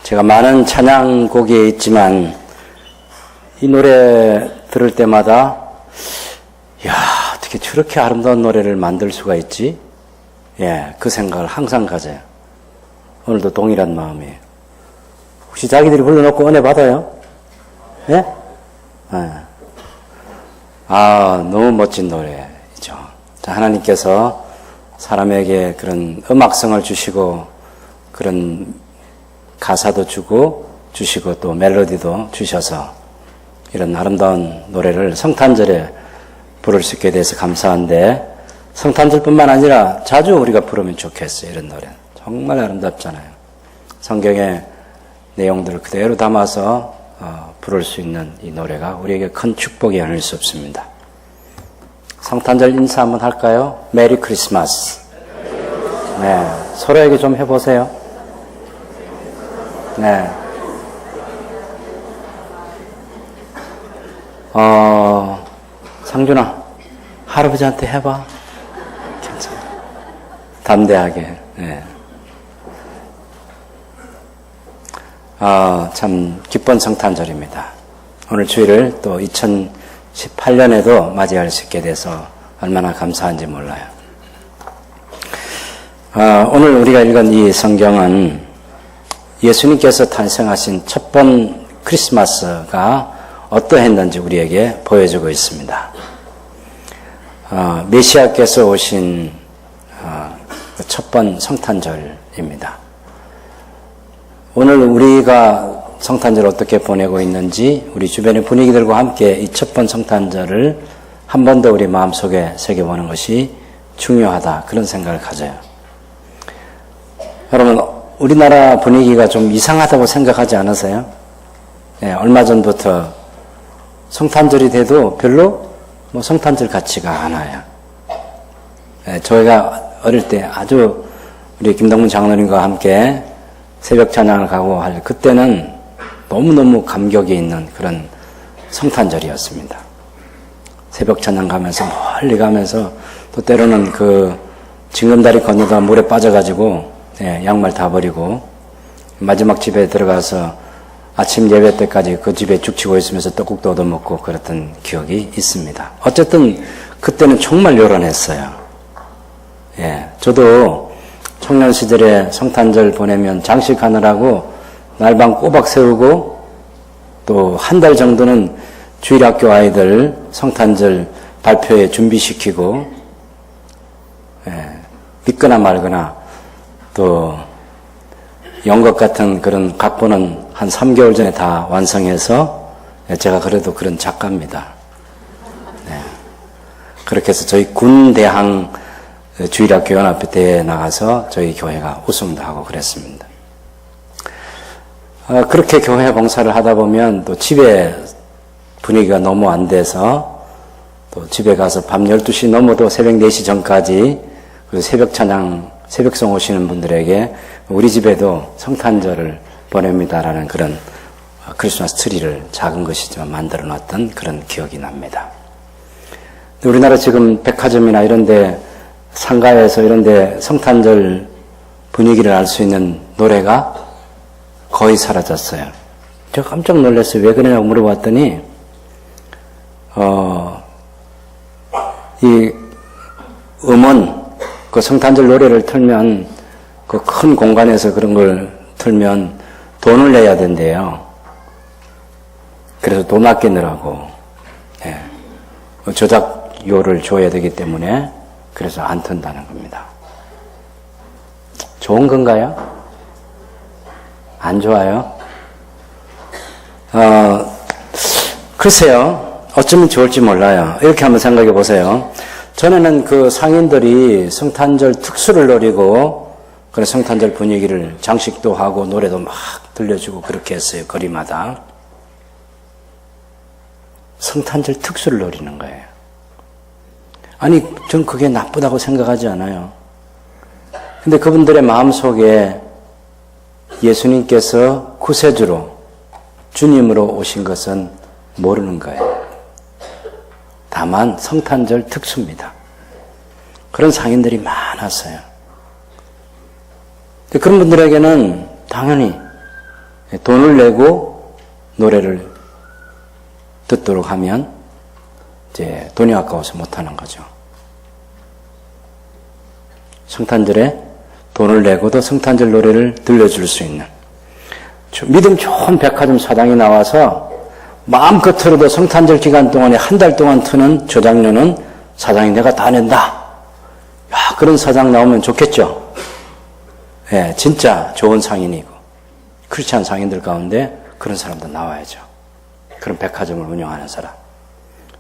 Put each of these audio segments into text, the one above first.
제가 많은 찬양곡이 있지만 이 노래 들을 때마다 야, 어떻게 저렇게 아름다운 노래를 만들 수가 있지? 예, 그 생각을 항상 가져요. 오늘도 동일한 마음이에요. 혹시 자기들이 불러놓고 은혜 받아요? 예? 예. 아, 너무 멋진 노래죠. 하나님께서 사람에게 그런 음악성을 주시고 그런 가사도 주시고 또 멜로디도 주셔서 이런 아름다운 노래를 성탄절에 부를 수 있게 돼서 감사한데, 성탄절뿐만 아니라 자주 우리가 부르면 좋겠어요. 이런 노래 정말 아름답잖아요. 성경의 내용들을 그대로 담아서 부를 수 있는 이 노래가 우리에게 큰 축복이 아닐 수 없습니다. 성탄절 인사 한번 할까요? 메리 크리스마스. 네, 서로에게 좀 해보세요. 네. 상준아, 할아버지한테 해봐. 괜찮아. 담대하게. 네. 참 기쁜 성탄절입니다. 오늘 주일을 또 2018년에도 맞이할 수 있게 돼서 얼마나 감사한지 몰라요. 오늘 우리가 읽은 이 성경은 예수님께서 탄생하신 첫 번 크리스마스가 어떠했는지 우리에게 보여주고 있습니다. 메시아께서 오신 첫 번 성탄절입니다. 오늘 우리가 성탄절을 어떻게 보내고 있는지 우리 주변의 분위기들과 함께 이 첫 번 성탄절을 한 번 더 우리 마음속에 새겨보는 것이 중요하다, 그런 생각을 가져요. 여러분, 우리나라 분위기가 좀 이상하다고 생각하지 않으세요? 네, 얼마 전부터 성탄절이 돼도 별로 성탄절 같지가 않아요. 네, 저희가 어릴 때 아주 우리 김동문 장로님과 함께 새벽 찬양을 가고 할 그때는 너무너무 감격이 있는 그런 성탄절이었습니다. 새벽 찬양 가면서 멀리 가면서 또 때로는 그 징검다리 건너다 물에 빠져가지고 양말 다 버리고 마지막 집에 들어가서 아침 예배 때까지 그 집에 죽치고 있으면서 떡국도 얻어먹고 그랬던 기억이 있습니다. 어쨌든 그때는 정말 요란했어요. 예, 저도 청년 시절에 성탄절 보내면 장식하느라고 날밤 꼬박 세우고 또 한 달 정도는 주일학교 아이들 성탄절 발표에 준비시키고, 믿거나 말거나 또 연극 같은 그런 각본은 한 3개월 전에 다 완성해서, 제가 그래도 그런 작가입니다. 네. 그렇게 해서 저희 군대항 주일학교 연합대회에 나가서 저희 교회가 우승도 하고 그랬습니다. 그렇게 교회 봉사를 하다 보면 또 집에 분위기가 너무 안 돼서 또 집에 가서 밤 12시 넘어도 새벽 4시 전까지 그 새벽 찬양, 새벽송 오시는 분들에게 우리 집에도 성탄절을 보냅니다라는 그런 크리스마스 트리를 작은 것이지만 만들어 놨던 그런 기억이 납니다. 우리나라 지금 백화점이나 이런데 상가에서 이런데 성탄절 분위기를 알 수 있는 노래가 거의 사라졌어요. 제가 깜짝 놀랐어요. 왜 그러냐고 물어봤더니 이 음원, 그 성탄절 노래를 틀면 그 큰 공간에서 그런 걸 틀면 돈을 내야 된대요. 그래서 돈 아끼느라고 저작료를 줘야 되기 때문에 그래서 안 튼다는 겁니다. 좋은 건가요? 안 좋아요? 글쎄요. 어쩌면 좋을지 몰라요. 이렇게 한번 생각해 보세요. 전에는 그 상인들이 성탄절 특수를 노리고 그런 성탄절 분위기를 장식도 하고 노래도 막 들려주고 그렇게 했어요. 거리마다. 성탄절 특수를 노리는 거예요. 아니, 전 그게 나쁘다고 생각하지 않아요. 근데 그분들의 마음속에 예수님께서 구세주로, 주님으로 오신 것은 모르는 거예요. 다만 성탄절 특수입니다. 그런 상인들이 많았어요. 그런 분들에게는 당연히 돈을 내고 노래를 듣도록 하면 이제 돈이 아까워서 못하는 거죠. 성탄절에 돈을 내고도 성탄절 노래를 들려줄 수 있는 믿음 좋은 백화점 사장이 나와서 마음껏 틀어도 성탄절 기간 동안에 한 달 동안 트는 저장료는 사장이 내가 다 낸다. 야, 그런 사장 나오면 좋겠죠. 예, 진짜 좋은 상인이고 크리스찬 상인들 가운데 그런 사람도 나와야죠. 그런 백화점을 운영하는 사람.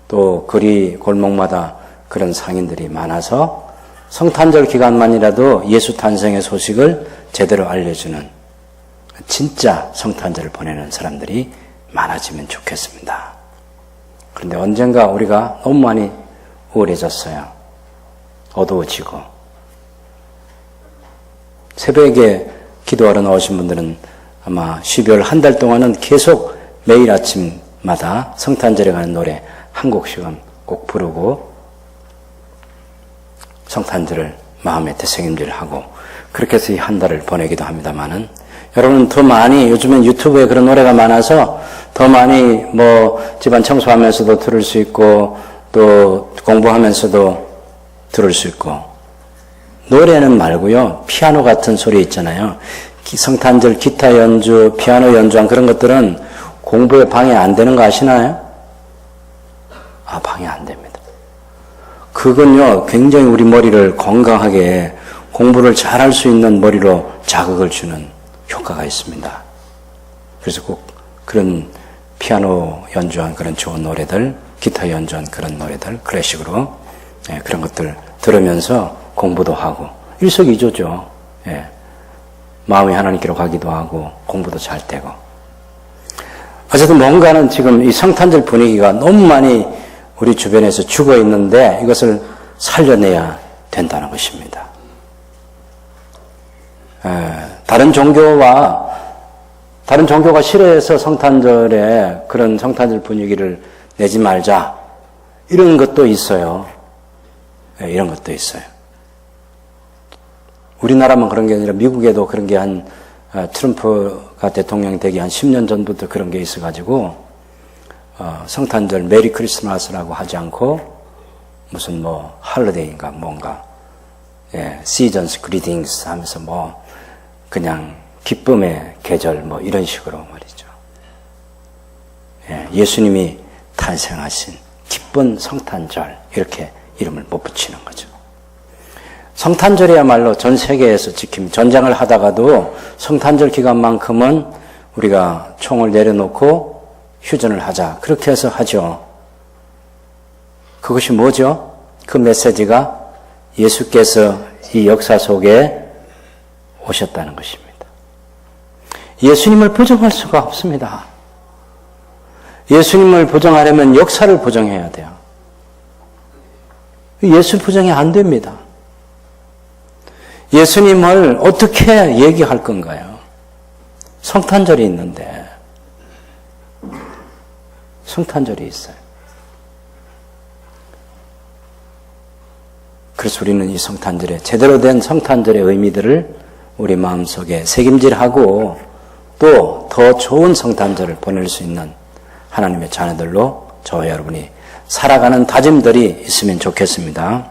또 거리 골목마다 그런 상인들이 많아서 성탄절 기간만이라도 예수 탄생의 소식을 제대로 알려주는 진짜 성탄절을 보내는 사람들이 많아지면 좋겠습니다. 그런데 언젠가 우리가 너무 많이 우울해졌어요. 어두워지고. 새벽에 기도하러 나오신 분들은 아마 12월 한 달 동안은 계속 매일 아침마다 성탄절에 가는 노래 한 곡씩은 꼭 부르고 성탄절을 마음에 되새김질하고 그렇게 해서 이 한 달을 보내기도 합니다만은 여러분은 더 많이 요즘엔 유튜브에 그런 노래가 많아서 더 많이 뭐 집안 청소하면서도 들을 수 있고 또 공부하면서도 들을 수 있고 노래는 말고요. 피아노 같은 소리 있잖아요. 성탄절 기타 연주, 피아노 연주한 그런 것들은 공부에 방해 안 되는 거 아시나요? 아, 방해 안 됩니다. 그건요, 굉장히 우리 머리를 건강하게 공부를 잘할 수 있는 머리로 자극을 주는 효과가 있습니다. 그래서 꼭 그런 피아노 연주한 그런 좋은 노래들, 기타 연주한 그런 노래들, 클래식으로 그런 것들 들으면서 공부도 하고 일석이조죠. 예. 마음이 하나님께로 가기도 하고 공부도 잘 되고. 어쨌든 뭔가는 지금 이 성탄절 분위기가 너무 많이 우리 주변에서 죽어 있는데 이것을 살려내야 된다는 것입니다. 다른 종교가 싫어해서 성탄절에 그런 성탄절 분위기를 내지 말자 이런 것도 있어요. 이런 것도 있어요. 우리나라만 그런 게 아니라 미국에도 그런 게 트럼프가 대통령 되기 한 10년 전부터 그런 게 있어가지고 성탄절 메리 크리스마스라고 하지 않고 무슨 뭐 할러데이인가 뭔가 시즌스 그리팅스 하면서 뭐 그냥 기쁨의 계절 뭐 이런 식으로 말이죠. 예수님이 탄생하신 기쁜 성탄절 이렇게 이름을 못 붙이는 거죠. 성탄절이야말로 전 세계에서 지킴 전쟁을 하다가도 성탄절 기간만큼은 우리가 총을 내려놓고 휴전을 하자 그렇게 해서 하죠. 그것이 뭐죠? 그 메시지가 예수께서 이 역사 속에 오셨다는 것입니다. 예수님을 부정할 수가 없습니다. 예수님을 부정하려면 역사를 부정해야 돼요. 예수 부정이 안 됩니다. 예수님을 어떻게 얘기할 건가요? 성탄절이 있는데 성탄절이 있어요. 그래서 우리는 이 성탄절에 제대로 된 성탄절의 의미들을 우리 마음속에 새김질하고 또 더 좋은 성탄절을 보낼 수 있는 하나님의 자녀들로 저와 여러분이 살아가는 다짐들이 있으면 좋겠습니다.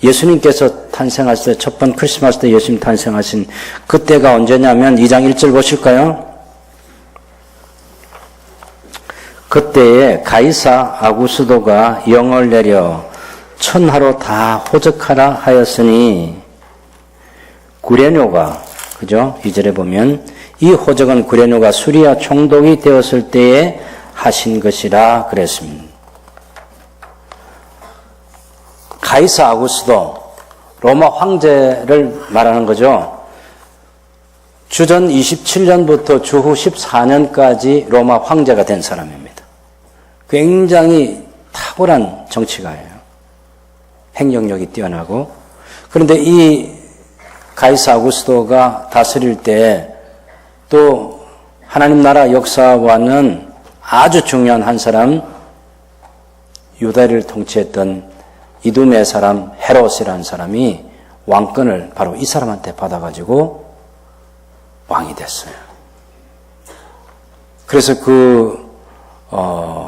예수님께서 탄생하실 때 첫 번 크리스마스 때 예수님 탄생하신 그때가 언제냐면 2장 1절 보실까요? 그때에 가이사 아구스도가 영을 내려 천하로 다 호적하라 하였으니 구레뇨가 그죠? 2절에 보면 이 호적은 구레뇨가 수리아 총독이 되었을 때에 하신 것이라 그랬습니다. 가이사 아구스도 로마 황제를 말하는 거죠. 주전 27년부터 주후 14년까지 로마 황제가 된 사람입니다. 굉장히 탁월한 정치가예요. 행정력이 뛰어나고. 그런데 이 가이사 아구스도가 다스릴 때 또 하나님 나라 역사와는 아주 중요한 한 사람, 유다를 통치했던 이두메 사람 헤롯이라는 사람이 왕권을 바로 이 사람한테 받아가지고 왕이 됐어요. 그래서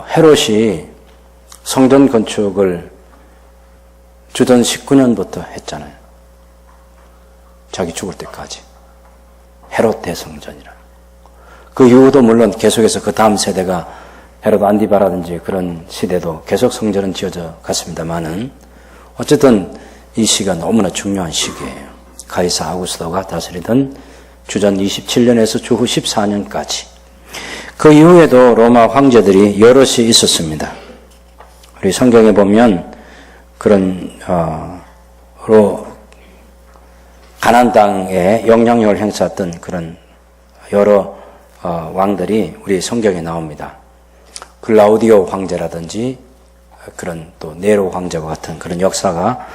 헤롯이 성전 건축을 주전 19년부터 했잖아요. 자기 죽을 때까지. 헤롯 대성전이라. 그 이후도 물론 계속해서 그 다음 세대가 헤롯 안디바라든지 그런 시대도 계속 성전은 지어져 갔습니다만은 어쨌든 이 시기가 너무나 중요한 시기예요. 가이사 아구스토가 다스리던 주전 27년에서 주후 14년까지. 그 이후에도 로마 황제들이 여럿이 있었습니다. 우리 성경에 보면 그런 가나안 땅에 영향력을 행사했던 그런 여러 왕들이 우리 성경에 나옵니다. 글라우디오 황제라든지 그런 또 네로 황제와 같은 그런 역사가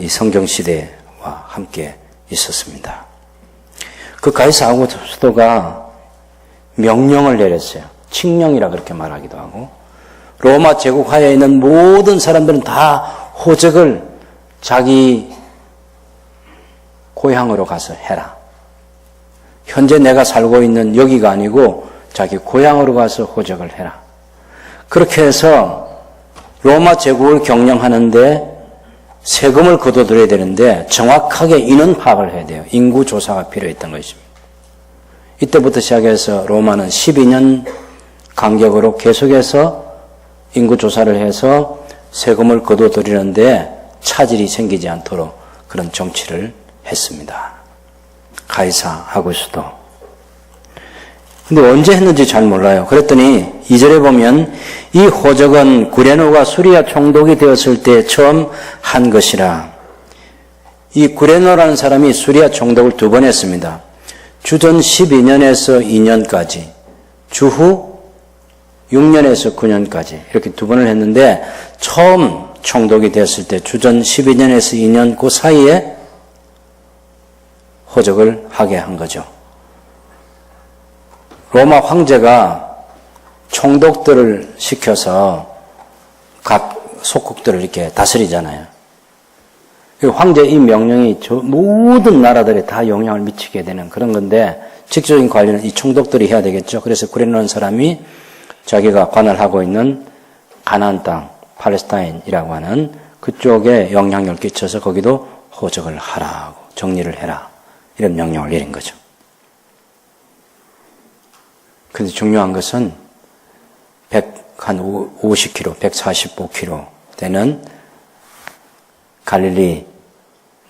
이 성경 시대와 함께 있었습니다. 그 가이사 아구스토가 명령을 내렸어요. 칙령이라 그렇게 말하기도 하고 로마 제국 하에 있는 모든 사람들은 다 호적을 자기 고향으로 가서 해라. 현재 내가 살고 있는 여기가 아니고 자기 고향으로 가서 호적을 해라. 그렇게 해서 로마 제국을 경영하는데 세금을 거둬들여야 되는데 정확하게 인원 파악을 해야 돼요. 인구 조사가 필요했던 것입니다. 이때부터 시작해서 로마는 12년 간격으로 계속해서 인구 조사를 해서 세금을 거둬들이는데 차질이 생기지 않도록 그런 정치를 했습니다. 가이사 아구스토. 근데 언제 했는지 잘 몰라요. 그랬더니 2절에 보면 이 호적은 구레노가 수리아 총독이 되었을 때 처음 한 것이라. 이 구레노라는 사람이 수리아 총독을 2번 했습니다. 주전 12년에서 2년까지, 주후 6년에서 9년까지 이렇게 2번을 했는데 처음 총독이 되었을 때 주전 12년에서 2년 그 사이에 호적을 하게 한 거죠. 로마 황제가 총독들을 시켜서 각 속국들을 이렇게 다스리잖아요. 황제의 이 명령이 모든 나라들에 다 영향을 미치게 되는 그런 건데 직접적인 관리는 이 총독들이 해야 되겠죠. 그래서 구레노라는 사람이 자기가 관할하고 있는 가나안 땅, 팔레스타인이라고 하는 그쪽에 영향력을 끼쳐서 거기도 호적을 하라고 정리를 해라. 이런 명령을 내린 거죠. 그런데 중요한 것은 한 50km, 145km 되는 갈릴리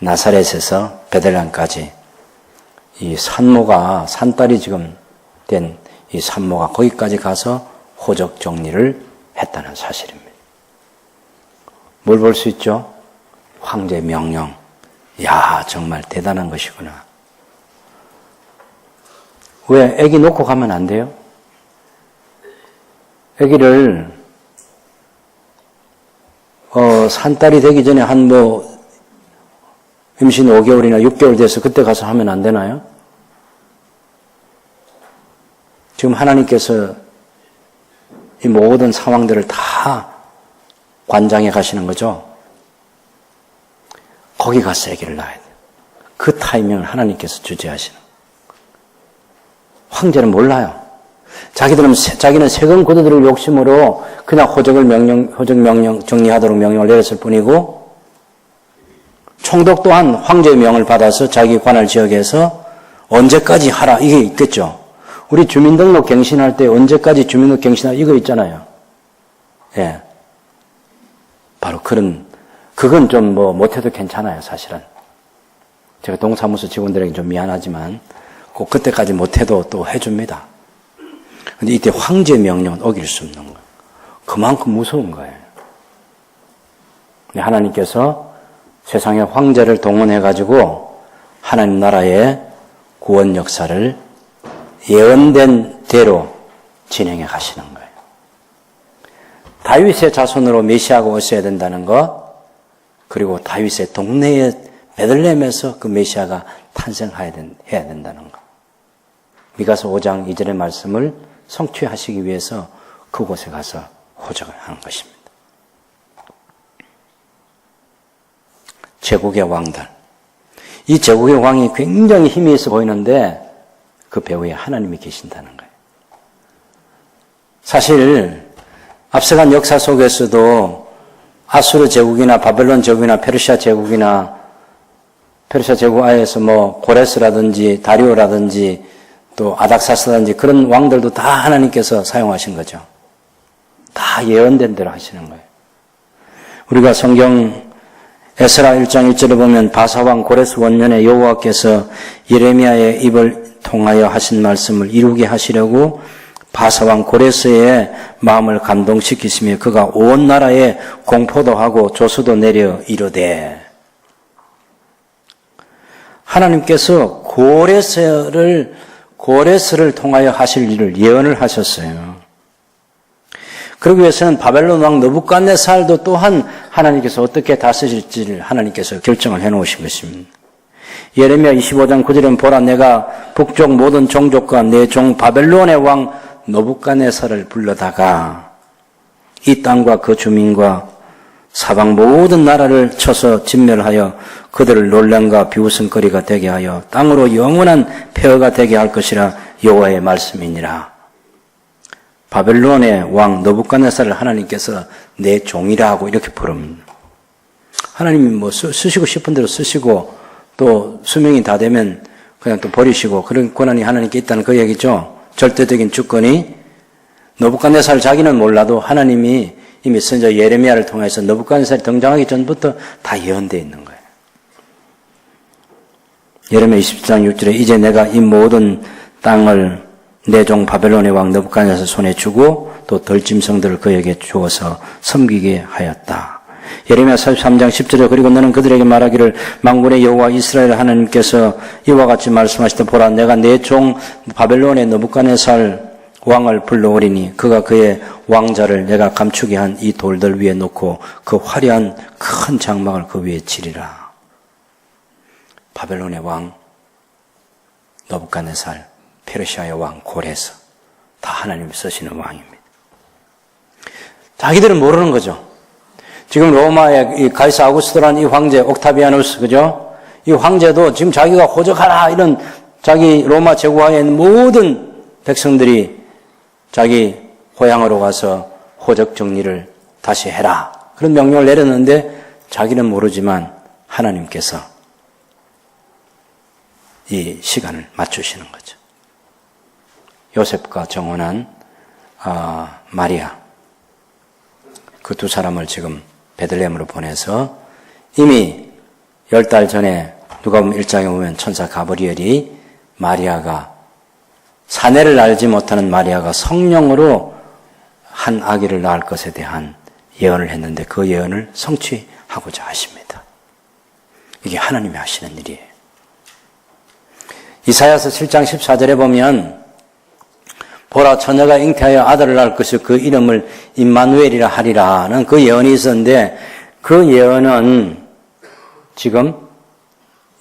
나사렛에서 베들레헴까지 이 산모가 산딸이 지금 된 이 산모가 거기까지 가서 호적 정리를 했다는 사실입니다. 뭘 볼 수 있죠? 황제의 명령. 야, 정말 대단한 것이구나. 왜 아기 놓고 가면 안 돼요? 아기를 산딸이 되기 전에 한 임신 5개월이나 6개월 돼서 그때 가서 하면 안 되나요? 지금 하나님께서 이 모든 상황들을 다 관장해 가시는 거죠. 거기 가서 아기를 낳아야 돼요. 그 타이밍을 하나님께서 주재하시는. 황제는 몰라요. 자기는 세금 거둬들일 욕심으로 그냥 호적 명령 정리하도록 명령을 내렸을 뿐이고, 총독 또한 황제의 명을 받아서 자기 관할 지역에서 언제까지 하라 이게 있겠죠. 우리 주민등록 갱신할 때 언제까지 주민등록 갱신하라 이거 있잖아요. 예, 바로 그건 좀 못해도 괜찮아요, 사실은. 제가 동사무소 직원들에게 좀 미안하지만 꼭 그때까지 못해도 또 해줍니다. 근데 이때 황제의 명령은 어길 수 없는 거예요. 그만큼 무서운 거예요. 하나님께서 세상의 황제를 동원해가지고 하나님 나라의 구원 역사를 예언된 대로 진행해 가시는 거예요. 다윗의 자손으로 메시아가 오셔야 된다는 것, 그리고 다윗의 동네에 베들레헴에서 그 메시아가 탄생해야 된다는 것. 미가서 5장 2절의 말씀을 성취하시기 위해서 그곳에 가서 호적을 하는 것입니다. 제국의 왕들. 이 제국의 왕이 굉장히 힘이 있어 보이는데 그 배후에 하나님이 계신다는 거예요. 사실 앞서간 역사 속에서도 아수르 제국이나 바벨론 제국이나 페르시아 제국이나 페르시아 제국 아에서 뭐 고레스라든지 다리오라든지 또 아닥사스라든지 그런 왕들도 다 하나님께서 사용하신 거죠. 다 예언된 대로 하시는 거예요. 우리가 성경 에스라 1장 1절에 보면 바사왕 고레스 원년에 여호와께서 예레미야의 입을 통하여 하신 말씀을 이루게 하시려고 바사왕 고레스의 마음을 감동시키시며 그가 온 나라에 공포도 하고 조서도 내려 이르되 하나님께서 고레스를 통하여 하실 일을 예언을 하셨어요. 그러기 위해서는 바벨론 왕 느부갓네살도 또한 하나님께서 어떻게 다스릴지를 하나님께서 결정을 해놓으신 것입니다. 예레미야 25장 9절에 보라 내가 북쪽 모든 종족과 내 종 바벨론의 왕 느부갓네살을 불러다가 이 땅과 그 주민과 사방 모든 나라를 쳐서 진멸하여 그들을 논란과 비웃음거리가 되게 하여 땅으로 영원한 폐허가 되게 할 것이라 여호와의 말씀이니라. 바벨론의 왕 느부갓네살을 하나님께서 내 종이라 하고 이렇게 부릅니다. 하나님이 뭐 쓰시고 싶은 대로 쓰시고 또 수명이 다 되면 그냥 또 버리시고 그런 권한이 하나님께 있다는 그 얘기죠. 절대적인 주권이 느부갓네살 자기는 몰라도 하나님이 이미 선자 예레미야를 통해서 느부갓네살이 등장하기 전부터 다 예언되어 있는 거예요. 예레미야 20장 6절에 이제 내가 이 모든 땅을 내 종 바벨론의 왕 느부갓네살 손에 주고 또 덜짐승들을 그에게 주어서 섬기게 하였다. 예레미야 43장 10절에 그리고 너는 그들에게 말하기를 만군의 여호와 이스라엘 하나님께서 이와 같이 말씀하시되 보라 내가 내 종 바벨론의 느부갓네살 왕을 불러오리니 그가 그의 왕자를 내가 감추게 한 이 돌들 위에 놓고 그 화려한 큰 장막을 그 위에 치리라. 바벨론의 왕 느부갓네살, 페르시아의 왕 고레스 다 하나님이 쓰시는 왕입니다. 자기들은 모르는 거죠. 지금 로마의 이 가이사 아우구스토라는 이 황제 옥타비아누스 그죠? 이 황제도 지금 자기가 호적하라 이런 자기 로마 제국하에 있는 모든 백성들이 자기 고향으로 가서 호적 정리를 다시 해라. 그런 명령을 내렸는데 자기는 모르지만 하나님께서 이 시간을 맞추시는 거죠. 요셉과 정혼한 마리아 그 두 사람을 지금 베들레헴으로 보내서 이미 10달 전에 누가복음 1장에 보면 천사 가브리엘이 마리아가 사내를 알지 못하는 마리아가 성령으로 한 아기를 낳을 것에 대한 예언을 했는데 그 예언을 성취하고자 하십니다. 이게 하나님이 하시는 일이에요. 이사야서 7장 14절에 보면 보라 처녀가 잉태하여 아들을 낳을 것이요 그 이름을 임마누엘이라 하리라는 그 예언이 있었는데 그 예언은 지금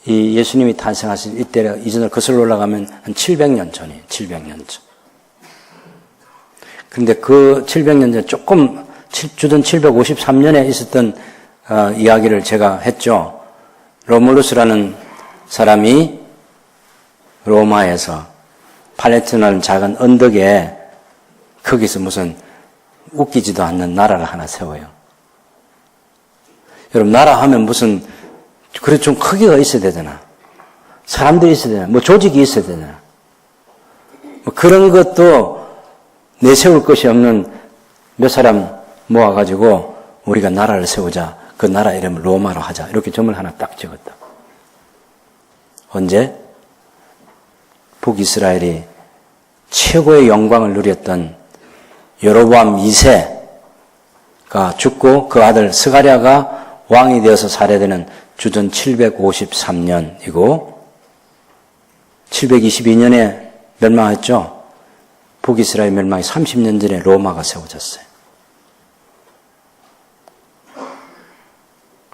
이 예수님이 탄생하신 이때 이전으로 거슬러 올라가면 한 700년 전이에요. 700년 전. 그런데 그 700년 전에 조금 주전 753년에 있었던 이야기를 제가 했죠. 로물루스라는 사람이 로마에서 팔레티나라는 작은 언덕에 거기서 무슨 웃기지도 않는 나라를 하나 세워요. 여러분 나라 하면 무슨 그래 좀 크기가 있어야 되잖아. 사람들이 있어야 되잖아. 뭐 조직이 있어야 되잖아. 뭐 그런 것도 내세울 것이 없는 몇 사람 모아가지고 우리가 나라를 세우자. 그 나라 이름을 로마로 하자. 이렇게 점을 하나 딱 찍었다. 언제? 북이스라엘이 최고의 영광을 누렸던 여로보암 2세가 죽고 그 아들 스가랴가 왕이 되어서 살해되는 주전 753년이고 722년에 멸망했죠. 북이스라엘 멸망이 30년 전에 로마가 세워졌어요.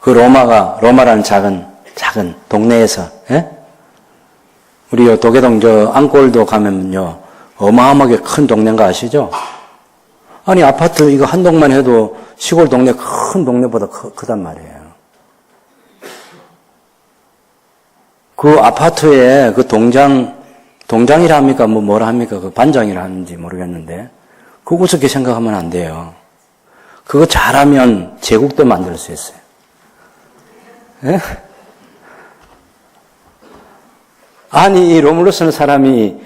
그 로마라는 작은 동네에서 우리 도계동 안골도 가면요 어마어마하게 큰 동네인 거 아시죠? 아니 아파트 이거 한 동만 해도 시골 동네 큰 동네보다 크단 말이에요. 그 아파트에 그 동장이라 합니까? 뭐라 합니까? 그 반장이라 하는지 모르겠는데 그거 우습게 생각하면 안 돼요. 그거 잘하면 제국도 만들 수 있어요. 예? 아니, 이 로물로스는 사람이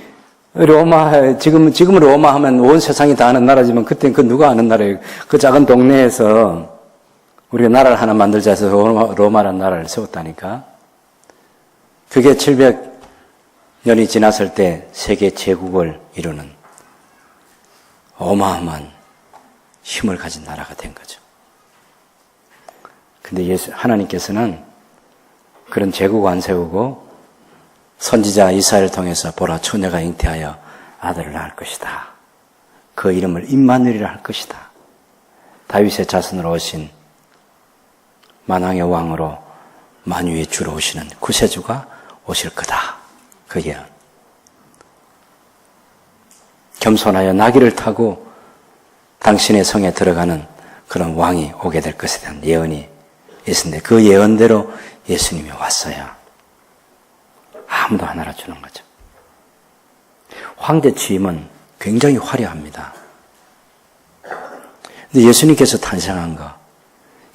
지금은 로마 하면 온 세상이 다 아는 나라지만 그때는 그 누가 아는 나라예요. 그 작은 동네에서 우리가 나라를 하나 만들자 해서 로마라는 나라를 세웠다니까. 그게 700년이 지났을 때 세계 제국을 이루는 어마어마한 힘을 가진 나라가 된 거죠. 근데 하나님께서는 그런 제국 안 세우고 선지자 이사야를 통해서 보라 처녀가 잉태하여 아들을 낳을 것이다. 그 이름을 임마누엘이라 할 것이다. 다윗의 자손으로 오신 만왕의 왕으로 만유의 주로 오시는 구세주가 오실 거다. 그 예언. 겸손하여 나귀를 타고 당신의 성에 들어가는 그런 왕이 오게 될 것에 대한 예언이 있었는데 그 예언대로 예수님이 왔어요. 아무도 안 알아주는 거죠. 황제 취임은 굉장히 화려합니다. 근데 예수님께서 탄생한 거,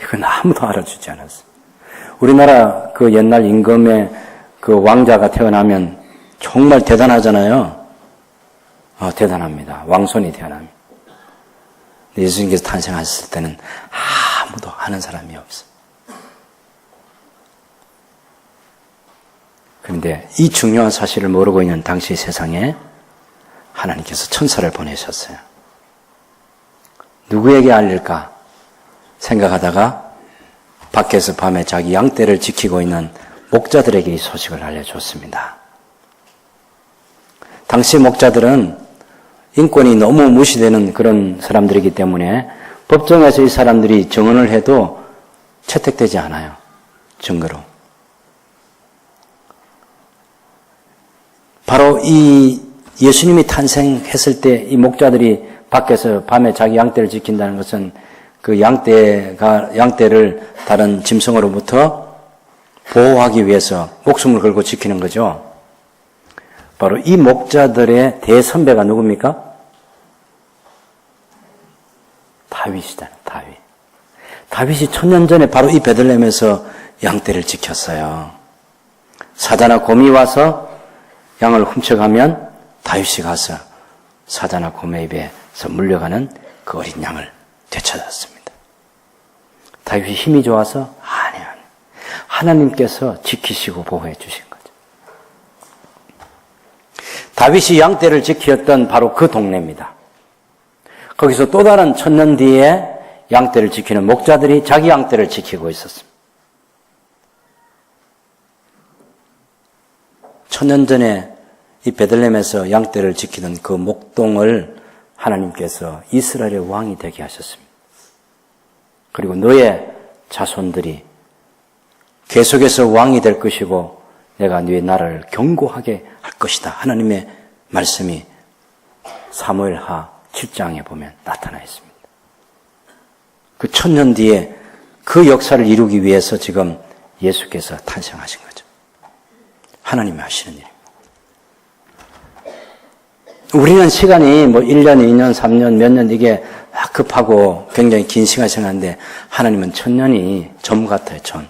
이건 아무도 알아주지 않았어요. 우리나라 그 옛날 임금의 그 왕자가 태어나면 정말 대단하잖아요. 대단합니다. 왕손이 태어납니다. 근데 예수님께서 탄생하셨을 때는 아무도 아는 사람이 없어요. 그런데 이 중요한 사실을 모르고 있는 당시 세상에 하나님께서 천사를 보내셨어요. 누구에게 알릴까 생각하다가 밖에서 밤에 자기 양떼를 지키고 있는 목자들에게 이 소식을 알려줬습니다. 당시 목자들은 인권이 너무 무시되는 그런 사람들이기 때문에 법정에서 이 사람들이 증언을 해도 채택되지 않아요. 증거로. 바로 이 예수님이 탄생했을 때 이 목자들이 밖에서 밤에 자기 양떼를 지킨다는 것은 그 양떼를 다른 짐승으로부터 보호하기 위해서 목숨을 걸고 지키는 거죠. 바로 이 목자들의 대선배가 누굽니까? 다윗이잖아요. 다윗이 1000년 전에 바로 이 베들레헴에서 양떼를 지켰어요. 사자나 곰이 와서 양을 훔쳐가면 다윗이 가서 사자나 곰의 입에서 물려가는 그 어린 양을 되찾았습니다. 다윗이 힘이 좋아서? 아니요. 하나님께서 지키시고 보호해 주신 거죠. 다윗이 양떼를 지키었던 바로 그 동네입니다. 거기서 또 다른 1000년 뒤에 양떼를 지키는 목자들이 자기 양떼를 지키고 있었습니다. 1000년 전에 이 베들레헴에서 양떼를 지키던 그 목동을 하나님께서 이스라엘의 왕이 되게 하셨습니다. 그리고 너의 자손들이 계속해서 왕이 될 것이고 내가 너의 나라를 견고하게 할 것이다. 하나님의 말씀이 사무엘하 7장에 보면 나타나 있습니다. 그 1000년 뒤에 그 역사를 이루기 위해서 지금 예수께서 탄생하신 거죠. 하나님이 하시는 일입니다. 우리는 시간이 1년, 2년, 3년, 몇 년 이게 급하고 굉장히 긴 시간이 생각하는데 하나님은 1000년이 점 같아요, 점.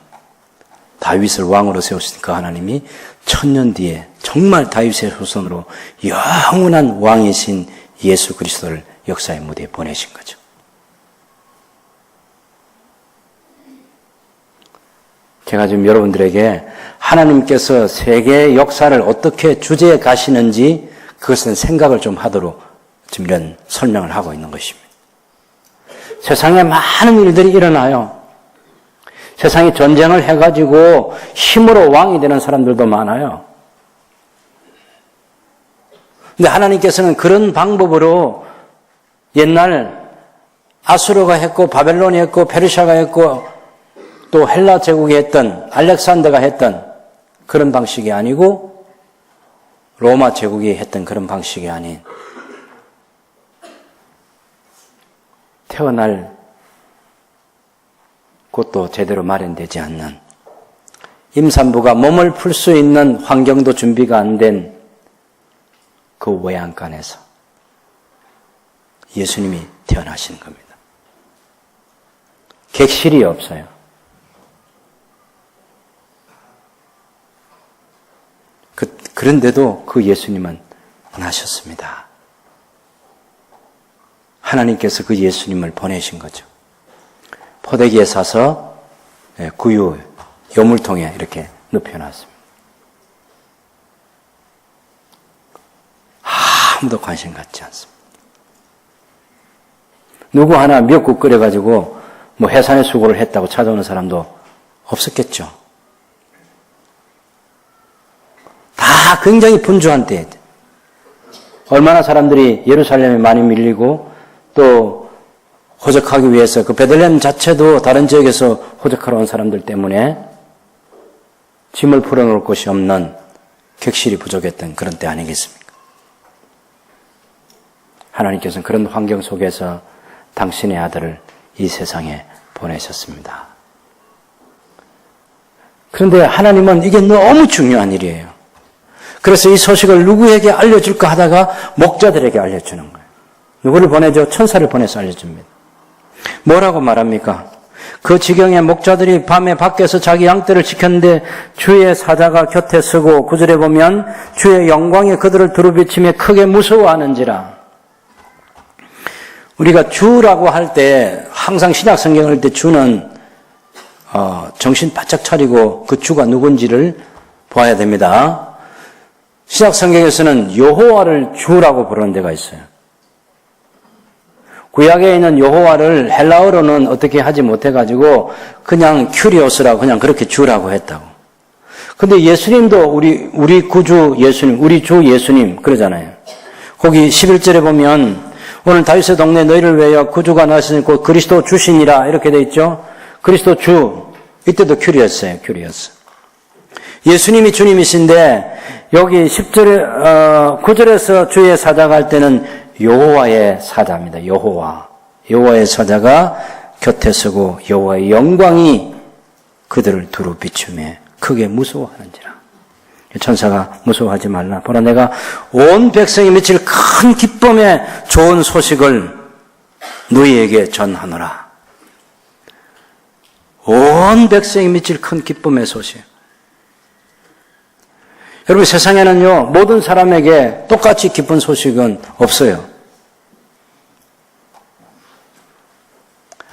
다윗을 왕으로 세우신 그 하나님이 1000년 뒤에 정말 다윗의 후손으로 영원한 왕이신 예수 그리스도를 역사의 무대에 보내신 거죠. 제가 지금 여러분들에게 하나님께서 세계의 역사를 어떻게 주재해 가시는지 그것은 생각을 좀 하도록 지금 이런 설명을 하고 있는 것입니다. 세상에 많은 일들이 일어나요. 세상에 전쟁을 해가지고 힘으로 왕이 되는 사람들도 많아요. 근데 하나님께서는 그런 방법으로 옛날 아수르가 했고 바벨론이 했고 페르시아가 했고 또 헬라 제국이 했던 알렉산더가 했던 그런 방식이 아니고 로마 제국이 했던 그런 방식이 아닌 태어날 곳도 제대로 마련되지 않는 임산부가 몸을 풀 수 있는 환경도 준비가 안 된 그 외양간에서 예수님이 태어나신 겁니다. 객실이 없어요. 그런데도 그 예수님은 나셨습니다. 하나님께서 그 예수님을 보내신 거죠. 포대기에 싸서 구유, 요물통에 이렇게 눕혀놨습니다. 아무도 관심 갖지 않습니다. 누구 하나 미역국 끓여가지고 뭐 해산의 수고를 했다고 찾아오는 사람도 없었겠죠. 다 굉장히 분주한 때에 얼마나 사람들이 예루살렘에 많이 밀리고 또 호적하기 위해서 그 베들레헴 자체도 다른 지역에서 호적하러 온 사람들 때문에 짐을 풀어놓을 곳이 없는 객실이 부족했던 그런 때 아니겠습니까? 하나님께서는 그런 환경 속에서 당신의 아들을 이 세상에 보내셨습니다. 그런데 하나님은 이게 너무 중요한 일이에요. 그래서 이 소식을 누구에게 알려줄까 하다가 목자들에게 알려주는 거예요. 누구를 보내죠? 천사를 보내서 알려줍니다. 뭐라고 말합니까? 그 지경에 목자들이 밤에 밖에서 자기 양떼를 지켰는데 주의 사자가 곁에 서고 9절에 보면 주의 영광이 그들을 두루비치며 크게 무서워하는지라. 우리가 주라고 할 때 항상 신약 성경을 할 때 주는 정신 바짝 차리고 그 주가 누군지를 봐야 됩니다. 신약 성경에서는 여호와를 주라고 부르는 데가 있어요. 구약에 있는 여호와를 헬라어로는 어떻게 하지 못해가지고 그냥 큐리오스라고 그냥 그렇게 주라고 했다고. 근데 예수님도 우리 구주 예수님, 우리 주 예수님 그러잖아요. 거기 11절에 보면 오늘 다윗의 동네 너희를 위하여 구주가 나셨으니 곧 그리스도 주시니라 이렇게 돼 있죠. 그리스도 주, 이때도 큐리오스예요. 큐리오스. 예수님이 주님이신데 여기 10절에 9절에서 주의 사자가 할 때는 여호와의 사자입니다. 여호와의 사자가 곁에 서고 여호와의 영광이 그들을 두루 비추며 크게 무서워하는지라. 천사가 무서워하지 말라. 보라 내가 온 백성이 미칠 큰 기쁨의 좋은 소식을 너희에게 전하노라. 온 백성이 미칠 큰 기쁨의 소식. 여러분 세상에는요 모든 사람에게 똑같이 기쁜 소식은 없어요.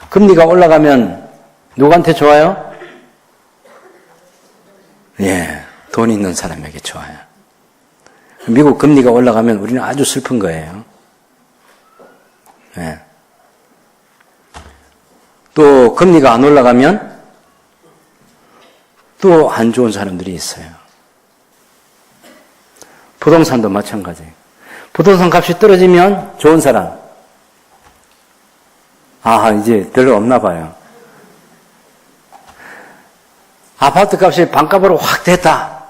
금리가 올라가면 누구한테 좋아요? 예, 돈 있는 사람에게 좋아요. 미국 금리가 올라가면 우리는 아주 슬픈 거예요. 예. 또 금리가 안 올라가면 또 안 좋은 사람들이 있어요. 부동산도 마찬가지예요. 부동산 값이 떨어지면 좋은 사람. 이제 별로 없나 봐요. 아파트 값이 반값으로 확 됐다.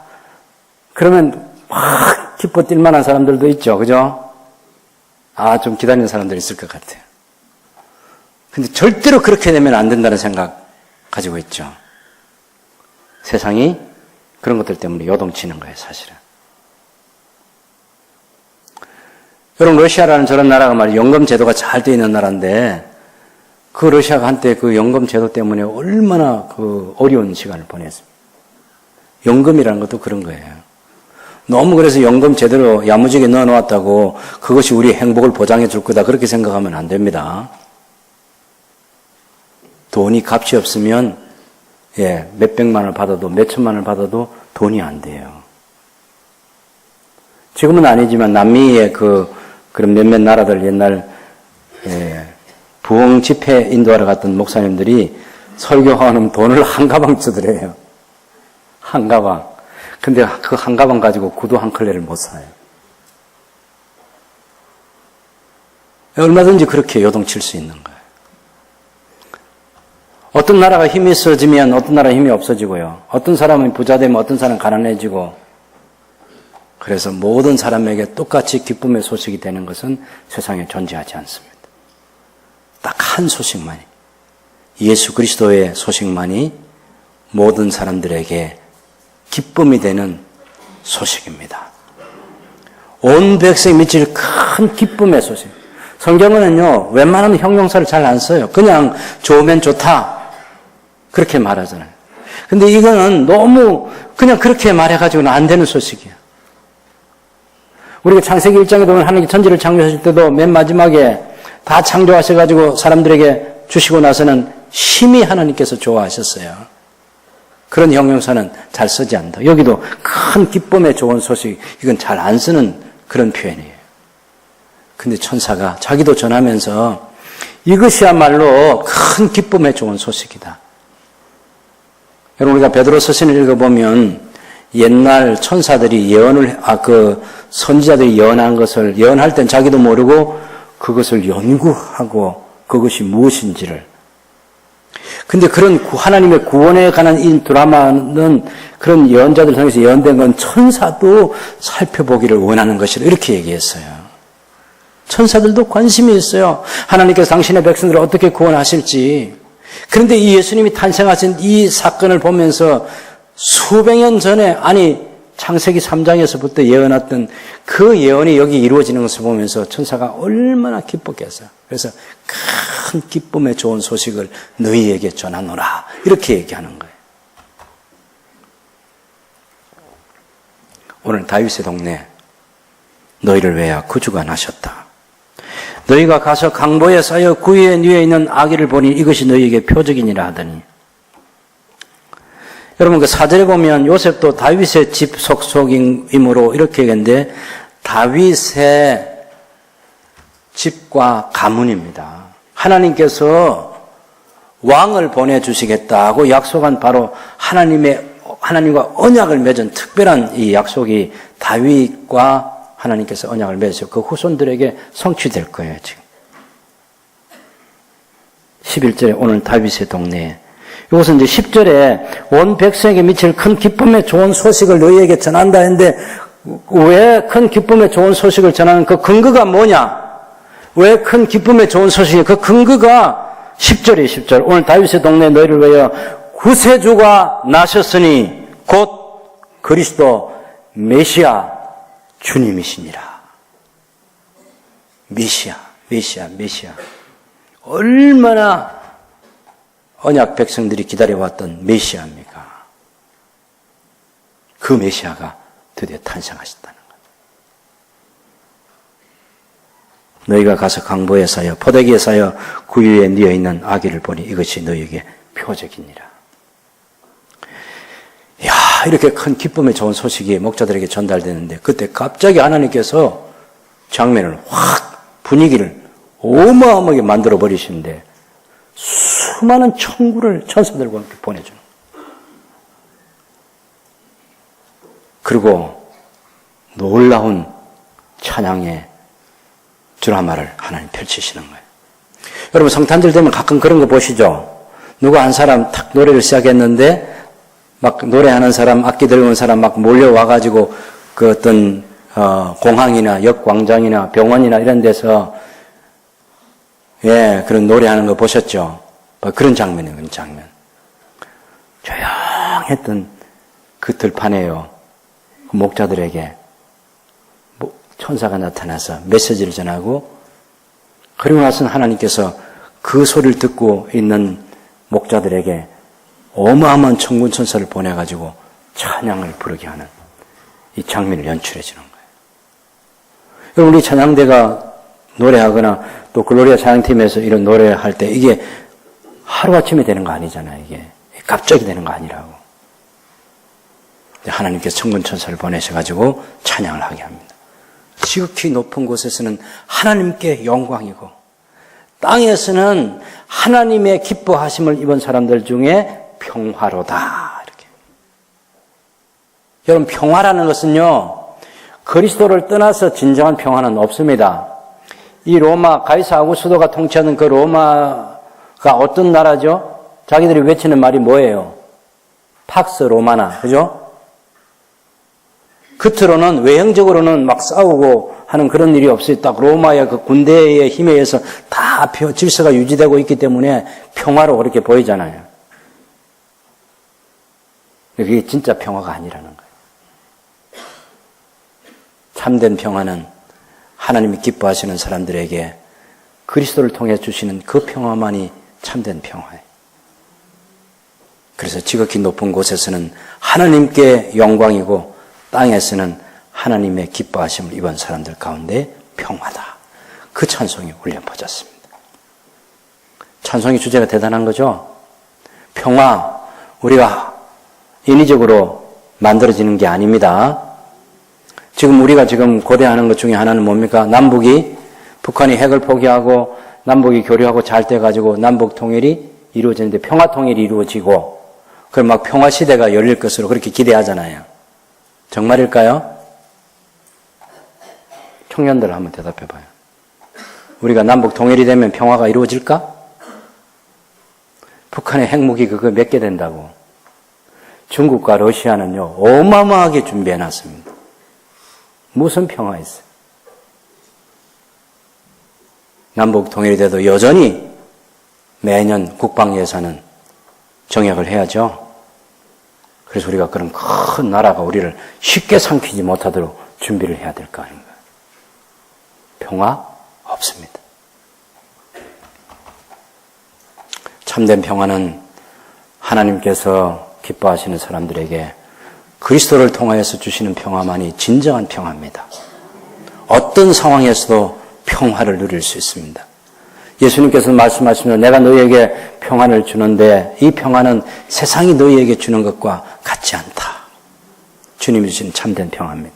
그러면 확 기뻐 뛸 만한 사람들도 있죠. 그죠? 좀 기다리는 사람들이 있을 것 같아요. 근데 절대로 그렇게 되면 안 된다는 생각 가지고 있죠. 세상이 그런 것들 때문에 요동치는 거예요, 사실은. 여러분, 러시아라는 저런 나라가 말이에요. 연금 제도가 잘 돼 있는 나라인데, 그 러시아가 한때 그 연금 제도 때문에 얼마나 그 어려운 시간을 보냈습니다. 연금이라는 것도 그런 거예요. 너무 그래서 연금 제대로 야무지게 넣어 놓았다고 그것이 우리 행복을 보장해 줄 거다. 그렇게 생각하면 안 됩니다. 돈이 값이 없으면, 몇백만을 받아도, 몇천만을 받아도 돈이 안 돼요. 지금은 아니지만 남미의 그런 몇몇 나라들 옛날, 부흥 집회 인도하러 갔던 목사님들이 설교하는 돈을 한 가방 주더래요. 한 가방. 근데 그 한 가방 가지고 구두 한 켤레를 못 사요. 얼마든지 그렇게 요동칠 수 있는 거예요. 어떤 나라가 힘이 있어지면 어떤 나라가 힘이 없어지고요. 어떤 사람은 부자 되면 어떤 사람은 가난해지고. 그래서 모든 사람에게 똑같이 기쁨의 소식이 되는 것은 세상에 존재하지 않습니다. 딱 한 소식만이, 예수 그리스도의 소식만이 모든 사람들에게 기쁨이 되는 소식입니다. 온 백성이 미칠 큰 기쁨의 소식. 성경은요, 웬만하면 형용사를 잘 안 써요. 그냥 좋으면 좋다. 그렇게 말하잖아요. 근데 이거는 너무 그냥 그렇게 말해가지고는 안 되는 소식이에요. 우리가 창세기 1장에 보면 하나님께 천지를 창조하실 때도 맨 마지막에 다 창조하셔가지고 사람들에게 주시고 나서는 심히 하나님께서 좋아하셨어요. 그런 형용사는 잘 쓰지 않는다. 여기도 큰 기쁨의 좋은 소식, 이건 잘 안 쓰는 그런 표현이에요. 근데 천사가 자기도 전하면서 이것이야말로 큰 기쁨의 좋은 소식이다. 여러분, 우리가 베드로서신을 읽어보면 옛날 천사들이 선지자들이 예언한 것을 예언할 땐 자기도 모르고 그것을 연구하고 그것이 무엇인지를. 근데 그런 하나님의 구원에 관한 이 드라마는 그런 예언자들 통해서 예언된 건 천사도 살펴보기를 원하는 것이라 이렇게 얘기했어요. 천사들도 관심이 있어요. 하나님께서 당신의 백성들을 어떻게 구원하실지. 그런데 이 예수님이 탄생하신 이 사건을 보면서 수백 년 전에, 아니 창세기 3장에서부터 예언했던 그 예언이 여기 이루어지는 것을 보면서 천사가 얼마나 기뻤겠어요. 그래서 큰 기쁨의 좋은 소식을 너희에게 전하노라, 이렇게 얘기하는 거예요. 오늘 다윗의 동네 너희를 위하여 구주가 나셨다. 너희가 가서 강보에 쌓여 구유에 누워 있는 아기를 보니 이것이 너희에게 표적이니라 하더니, 여러분 그 4절에 보면 요셉도 다윗의 집 속속임으로 이렇게 얘기했는데 다윗의 집과 가문입니다. 하나님께서 왕을 보내주시겠다고 약속한 바로 하나님과 언약을 맺은 특별한 이 약속이 다윗과 하나님께서 언약을 맺으셔서 그 후손들에게 성취될 거예요. 지금 11절에 오늘 다윗의 동네에, 이것은 이제 10절에 온 백성에게 미칠 큰 기쁨의 좋은 소식을 너희에게 전한다 했는데, 왜 큰 기쁨의 좋은 소식을 전하는 그 근거가 뭐냐? 왜 큰 기쁨의 좋은 소식이, 그 근거가 10절이에요. 10절. 오늘 다윗의 동네 너희를 위하여 구세주가 나셨으니 곧 그리스도 메시아 주님이시니라. 메시아. 얼마나 언약 백성들이 기다려왔던 메시아입니까? 그 메시아가 드디어 탄생하셨다는 것. 너희가 가서 강보에 쌓여 포대기에 쌓여 구유에 뉘어 있는 아기를 보니 이것이 너희에게 표적이니라. 야, 이렇게 큰 기쁨의 좋은 소식이 목자들에게 전달되는데 그때 갑자기 하나님께서 장면을 확 분위기를 어마어마하게 만들어 버리시는데 수많은 천구를 천사들과 함께 보내주는 거예요. 그리고 놀라운 찬양의 드라마를 하나님 펼치시는 거예요. 여러분 성탄절 되면 가끔 그런 거 보시죠? 누가 한 사람 탁 노래를 시작했는데 막 노래하는 사람, 악기 들고 온 사람 막 몰려와가지고 그 어떤 공항이나 역광장이나 병원이나 이런 데서 그런 노래하는 거 보셨죠? 그런 장면이에요, 그런 장면. 조용했던 그 들판에요. 그 목자들에게 천사가 나타나서 메시지를 전하고, 그리고 나서는 하나님께서 그 소리를 듣고 있는 목자들에게 어마어마한 천군 천사를 보내가지고 찬양을 부르게 하는 이 장면을 연출해 주는 거예요. 여러분, 우리 찬양대가 노래하거나 또 글로리아 찬양팀에서 이런 노래할 때 이게 하루아침에 되는 거 아니잖아요. 이게 갑자기 되는 거 아니라고. 하나님께서 천군 천사를 보내셔가지고 찬양을 하게 합니다. 지극히 높은 곳에서는 하나님께 영광이고 땅에서는 하나님의 기뻐하심을 입은 사람들 중에 평화로다. 이렇게. 여러분, 평화라는 것은요, 그리스도를 떠나서 진정한 평화는 없습니다. 이 로마 가이사 아구스도가 통치하는 그 로마가 어떤 나라죠? 자기들이 외치는 말이 뭐예요? 팍스 로마나, 그죠? 겉으로는 외형적으로는 막 싸우고 하는 그런 일이 없어요. 딱 로마의 그 군대의 힘에 의해서 다 질서가 유지되고 있기 때문에 평화로 그렇게 보이잖아요. 그게 진짜 평화가 아니라는 거예요. 참된 평화는 하나님이 기뻐하시는 사람들에게 그리스도를 통해 주시는 그 평화만이 참된 평화예요. 그래서 지극히 높은 곳에서는 하나님께 영광이고 땅에서는 하나님의 기뻐하심을 입은 사람들 가운데 평화다. 그 찬송이 울려 퍼졌습니다. 찬송의 주제가 대단한 거죠. 평화, 우리가 인위적으로 만들어지는 게 아닙니다. 지금 우리가 고대하는 것 중에 하나는 뭡니까? 남북이, 북한이 핵을 포기하고 남북이 교류하고 잘 돼가지고 남북 통일이 이루어지는데 평화 통일이 이루어지고 그럼 막 평화 시대가 열릴 것으로 그렇게 기대하잖아요. 정말일까요? 청년들 한번 대답해 봐요. 우리가 남북 통일이 되면 평화가 이루어질까? 북한의 핵무기 그거 몇 개 된다고. 중국과 러시아는요, 어마어마하게 준비해 놨습니다. 무슨 평화 있어요? 남북 통일이 돼도 여전히 매년 국방 예산은 정액을 해야죠. 그래서 우리가 그런 큰 나라가 우리를 쉽게 삼키지 못하도록 준비를 해야 될 거 아닌가요? 평화 없습니다. 참된 평화는 하나님께서 기뻐하시는 사람들에게 그리스도를 통하여서 주시는 평화만이 진정한 평화입니다. 어떤 상황에서도 평화를 누릴 수 있습니다. 예수님께서 말씀하시면 내가 너희에게 평안을 주는데 이 평화는 세상이 너희에게 주는 것과 같지 않다. 주님이 주신 참된 평화입니다.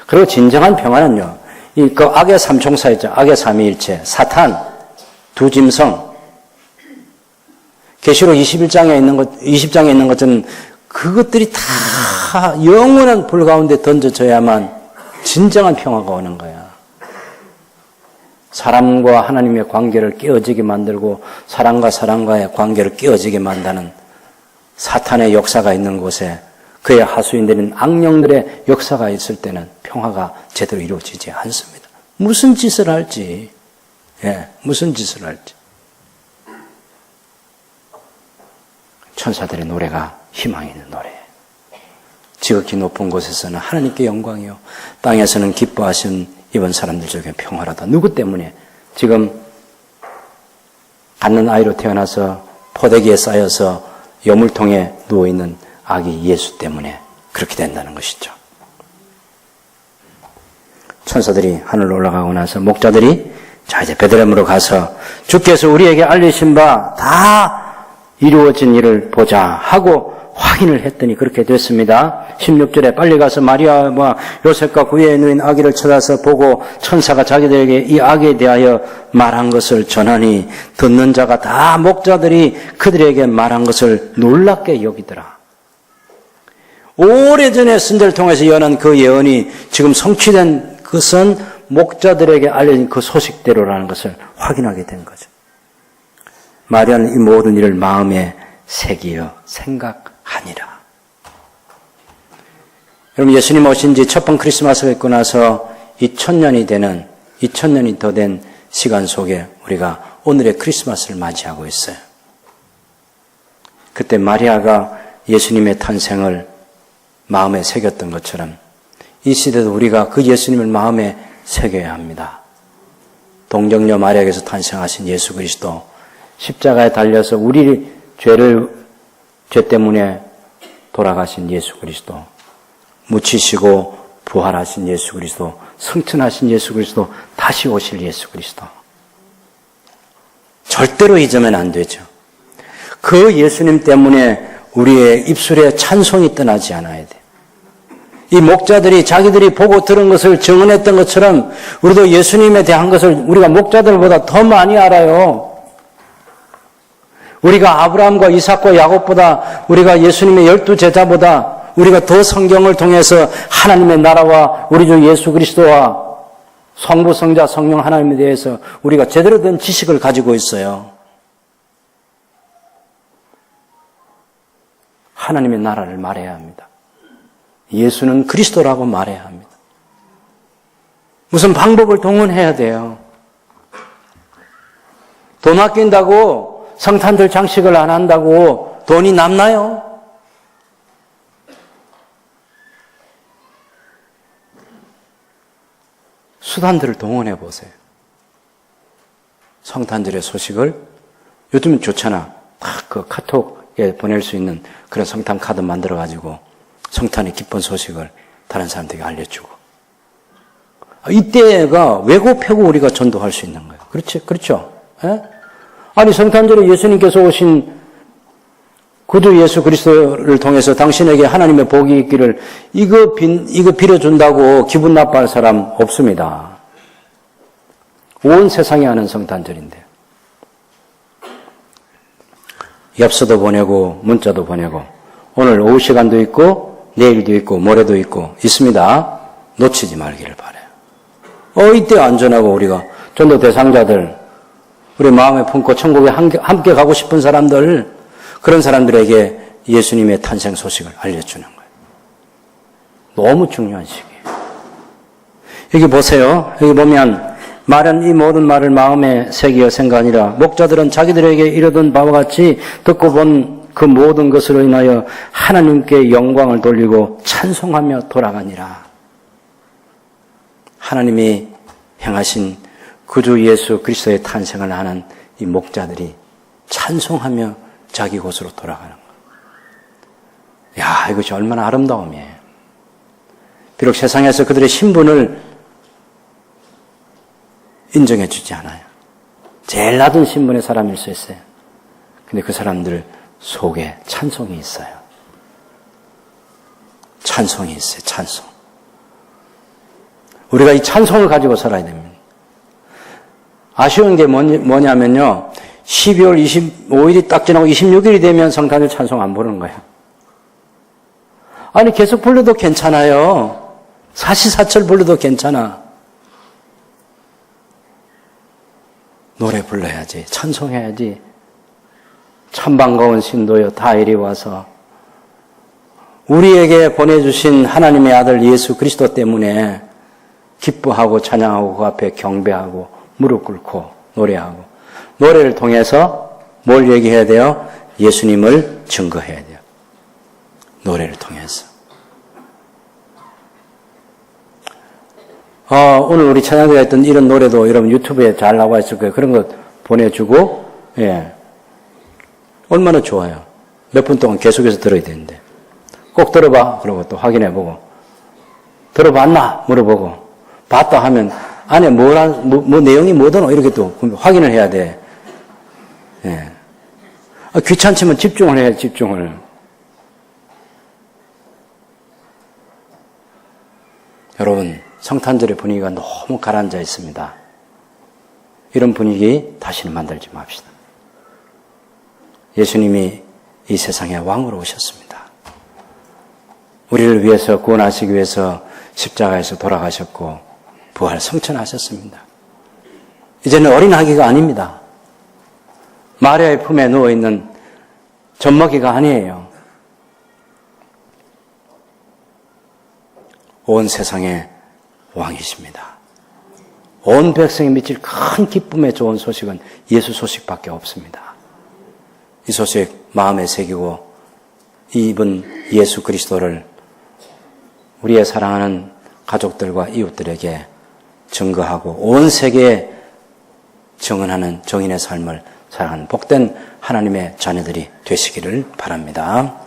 그리고 진정한 평화는요, 그 악의 삼총사 있죠. 악의 삼위일체, 사탄, 두 짐승. 계시록 20장에 있는 것은 그것들이 다 영원한 불 가운데 던져져야만 진정한 평화가 오는 거야. 사람과 하나님의 관계를 깨어지게 만들고 사람과 사람과의 관계를 깨어지게 만드는 사탄의 역사가 있는 곳에 그의 하수인들인 악령들의 역사가 있을 때는 평화가 제대로 이루어지지 않습니다. 무슨 짓을 할지, 무슨 짓을 할지. 천사들의 노래가 희망이 있는 노래. 지극히 높은 곳에서는 하나님께 영광이요, 땅에서는 기뻐하신 이번 사람들 중에 평화로다. 누구 때문에? 지금 갖는 아이로 태어나서 포대기에 쌓여서 여물통에 누워있는 아기 예수 때문에 그렇게 된다는 것이죠. 천사들이 하늘로 올라가고 나서 목자들이 자 이제 베들레헴으로 가서 주께서 우리에게 알리신 바 다 이루어진 일을 보자 하고 확인을 했더니 그렇게 됐습니다. 16절에 빨리 가서 마리아와 요셉과 그 위에 누인 아기를 찾아서 보고 천사가 자기들에게 이 아기에 대하여 말한 것을 전하니 듣는 자가 다 목자들이 그들에게 말한 것을 놀랍게 여기더라. 오래전에 선지자를 통해서 예언한 그 예언이 지금 성취된 것은 목자들에게 알려진 그 소식대로라는 것을 확인하게 된 거죠. 마리아는 이 모든 일을 마음에 새기어 생각하니라. 여러분, 예수님 오신 지 첫 번 크리스마스가 있고 나서 2000년이 더 된 시간 속에 우리가 오늘의 크리스마스를 맞이하고 있어요. 그때 마리아가 예수님의 탄생을 마음에 새겼던 것처럼 이 시대도 우리가 그 예수님을 마음에 새겨야 합니다. 동정녀 마리아에게서 탄생하신 예수 그리스도, 십자가에 달려서 우리 죄 때문에 돌아가신 예수 그리스도, 묻히시고 부활하신 예수 그리스도, 승천하신 예수 그리스도, 다시 오실 예수 그리스도. 절대로 잊으면 안 되죠. 그 예수님 때문에 우리의 입술에 찬송이 떠나지 않아야 돼요. 이 목자들이 자기들이 보고 들은 것을 증언했던 것처럼 우리도 예수님에 대한 것을 우리가 목자들보다 더 많이 알아요. 우리가 아브라함과 이삭과 야곱보다, 우리가 예수님의 12제자보다 우리가 더 성경을 통해서 하나님의 나라와 우리 주 예수 그리스도와 성부, 성자, 성령 하나님에 대해서 우리가 제대로 된 지식을 가지고 있어요. 하나님의 나라를 말해야 합니다. 예수는 그리스도라고 말해야 합니다. 무슨 방법을 동원해야 돼요. 돈 아낀다고 성탄절 장식을 안 한다고 돈이 남나요? 수단들을 동원해 보세요. 성탄절의 소식을 요즘은 좋잖아. 딱 그 카톡에 보낼 수 있는 그런 성탄 카드 만들어가지고 성탄의 기쁜 소식을 다른 사람들에게 알려주고. 이때가 왜곡하고 우리가 전도할 수 있는 거예요. 그렇죠? 예? 아니, 성탄절에 예수님께서 오신 구주 예수 그리스도를 통해서 당신에게 하나님의 복이 있기를 이거 빌어준다고 기분 나빠할 사람 없습니다. 온 세상이 아는 성탄절인데. 엽서도 보내고 문자도 보내고 오늘 오후 시간도 있고 내일도 있고 모레도 있고 있습니다. 놓치지 말기를 바라요. 이때 안전하고 우리가 전도 대상자들, 우리 마음에 품고 천국에 함께 가고 싶은 사람들, 그런 사람들에게 예수님의 탄생 소식을 알려주는 거예요. 너무 중요한 시기예요. 여기 보세요. 여기 보면 말은 이 모든 말을 마음에 새기어 생각하니라. 목자들은 자기들에게 이르던 바와 같이 듣고 본 그 모든 것으로 인하여 하나님께 영광을 돌리고 찬송하며 돌아가니라. 하나님이 행하신 구주 예수 그리스도의 탄생을 하는 이 목자들이 찬송하며 자기 곳으로 돌아가는 거예요. 야, 이것이 얼마나 아름다움이에요. 비록 세상에서 그들의 신분을 인정해 주지 않아요. 제일 낮은 신분의 사람일 수 있어요. 근데 그 사람들 속에 찬송이 있어요. 찬송이 있어요. 찬송. 우리가 이 찬송을 가지고 살아야 됩니다. 아쉬운 게 뭐냐면요. 12월 25일이 딱 지나고 26일이 되면 성탄절 찬송 안 부르는 거예요. 아니, 계속 불러도 괜찮아요. 사시사철 불러도 괜찮아. 노래 불러야지. 찬송해야지. 참 반가운 신도여 다 이리 와서 우리에게 보내주신 하나님의 아들 예수 그리스도 때문에 기뻐하고 찬양하고 그 앞에 경배하고 무릎 꿇고 노래하고, 노래를 통해서 뭘 얘기해야 돼요? 예수님을 증거해야 돼요. 노래를 통해서. 오늘 우리 찬양대가 했던 이런 노래도 여러분 유튜브에 잘 나와 있을 거예요. 그런 거 보내주고, 예. 얼마나 좋아요. 몇 분 동안 계속해서 들어야 되는데. 꼭 들어봐. 그러고 또 확인해보고. 들어봤나? 물어보고. 봤다 하면 안에 뭐 내용이 뭐더노? 이렇게 또 확인을 해야 돼. 예. 귀찮지만 집중을 해야 집중을. 여러분, 성탄절의 분위기가 너무 가라앉아 있습니다. 이런 분위기 다시는 만들지 맙시다. 예수님이 이 세상에 왕으로 오셨습니다. 우리를 위해서 구원하시기 위해서 십자가에서 돌아가셨고 부활 성천하셨습니다. 이제는 어린아기가 아닙니다. 마리아의 품에 누워있는 젖먹이가 아니에요. 온 세상의 왕이십니다. 온 백성이 미칠 큰 기쁨의 좋은 소식은 예수 소식밖에 없습니다. 이 소식 마음에 새기고 이분 예수 그리스도를 우리의 사랑하는 가족들과 이웃들에게 증거하고 온 세계에 증언하는 정인의 삶을 살아가는 복된 하나님의 자녀들이 되시기를 바랍니다.